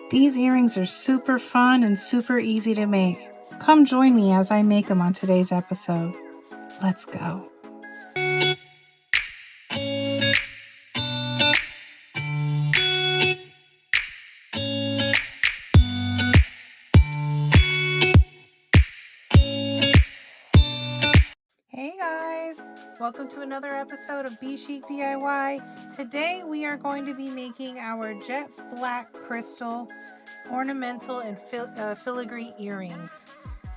These earrings are super fun and super easy to make. Come join me as I make them on today's episode. Let's go. Hey guys, welcome to another episode of Be Chic DIY. Today we are going to be making our jet black crystal ornamental and filigree earrings.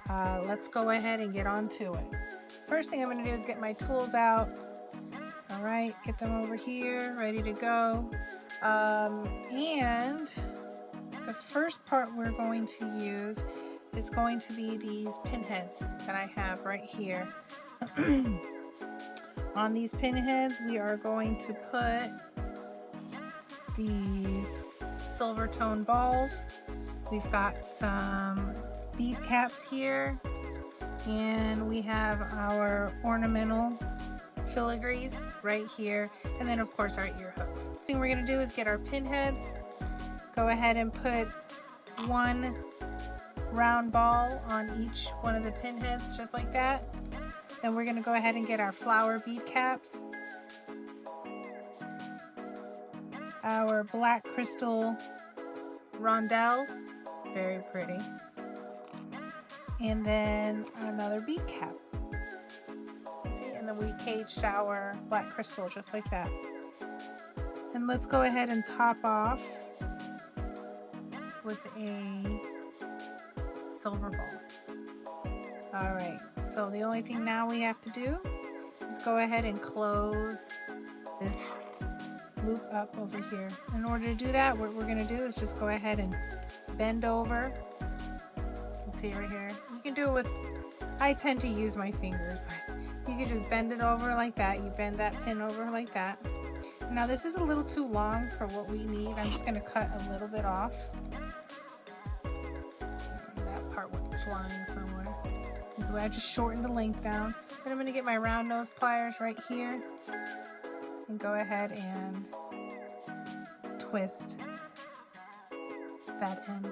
Let's go ahead and get on to it. First thing I'm going to do is get my tools out. All right, get them over here, ready to go. And the first part we're going to use is going to be these pin heads that I have right here. On these pin heads, we are going to put these silver tone balls. We've got some bead caps here, and we have our ornamental filigrees right here, and then of course our ear hooks. The thing we're going to do is get our pin heads, go ahead and put one round ball on each one of the pin heads just like that. Then we're going to go ahead and get our flower bead caps, our black crystal rondelles, very pretty, and then another bead cap. See, and then we caged our black crystal just like that. And let's go ahead and top off with a silver ball. All right, so the only thing now we have to do is go ahead and close this loop up over here. In order to do that, what we're going to do is just go ahead and bend over. You can see right here. You can do it with, I tend to use my fingers, but you can just bend it over like that. You bend that pin over like that. Now this is a little too long for what we need. I'm just going to cut a little bit off. That part went flying somewhere. And so I just shortened the length down. Then I'm going to get my round nose pliers right here and go ahead and twist that end.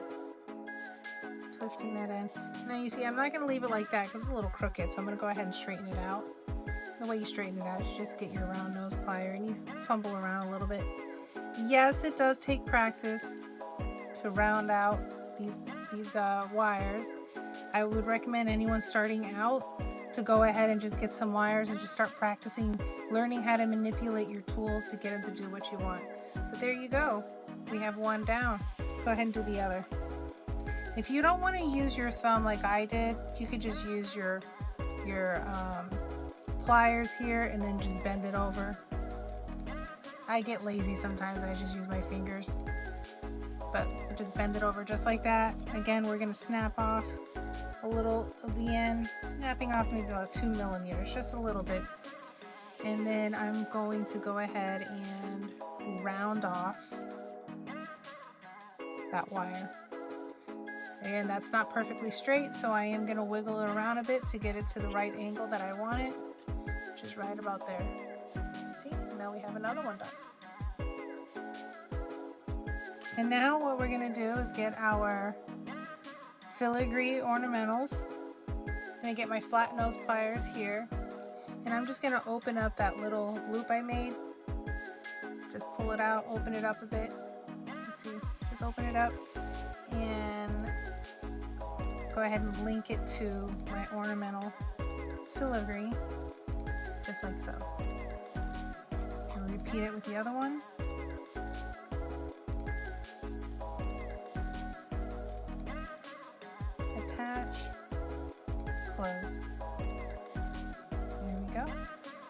Twisting that end. Now you see, I'm not going to leave it like that because it's a little crooked, so I'm going to go ahead and straighten it out. The way you straighten it out is you just get your round nose plier and you fumble around a little bit. Yes, it does take practice to round out these wires. I would recommend anyone starting out to go ahead and just get some wires and just start practicing, learning how to manipulate your tools to get them to do what you want. But there you go. We have one down. Let's go ahead and do the other. If you don't want to use your thumb like I did, you could just use your pliers here and then just bend it over. I get lazy sometimes. I just use my fingers. But just bend it over just like that. Again, we're going to snap off a little of the end, snapping off maybe about 2 millimeters, just a little bit. And then I'm going to go ahead and round off that wire. Again, that's not perfectly straight, so I am going to wiggle it around a bit to get it to the right angle that I want it, which is right about there. See, now we have another one done. And now what we're going to do is get our filigree ornamentals. I'm going to get my flat nose pliers here, and I'm just going to open up that little loop I made. Just pull it out, open it up a bit. Let's see, just open it up and go ahead and link it to my ornamental filigree, just like so. And repeat it with the other one. Attach, close. There we go.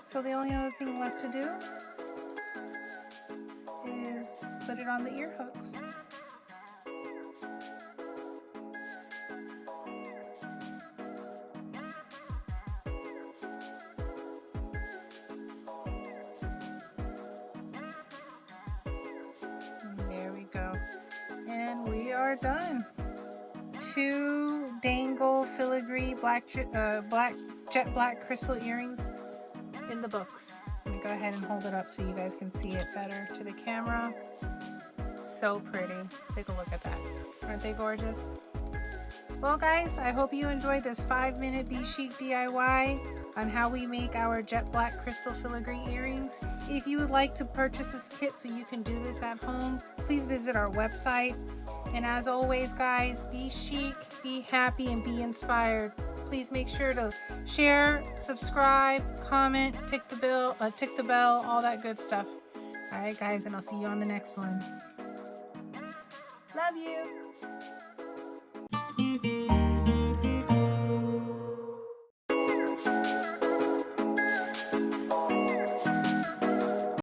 So the only other thing left to do is put it on the ear hooks. There we go. And we are done. 2 Dangle filigree jet black crystal earrings in the books. Let me go ahead and hold it up so you guys can see it better to the camera. so pretty. Take a look at that. Aren't they gorgeous? Well guys, I hope you enjoyed this 5-minute Be Chic DIY on how we make our jet black crystal filigree earrings. If you would like to purchase this kit so you can do this at home, please visit our website. And as always guys, be chic, be happy, and be inspired. Please make sure to share, subscribe, comment, tick the bell, all that good stuff. Alright guys, and I'll see you on the next one. Love you!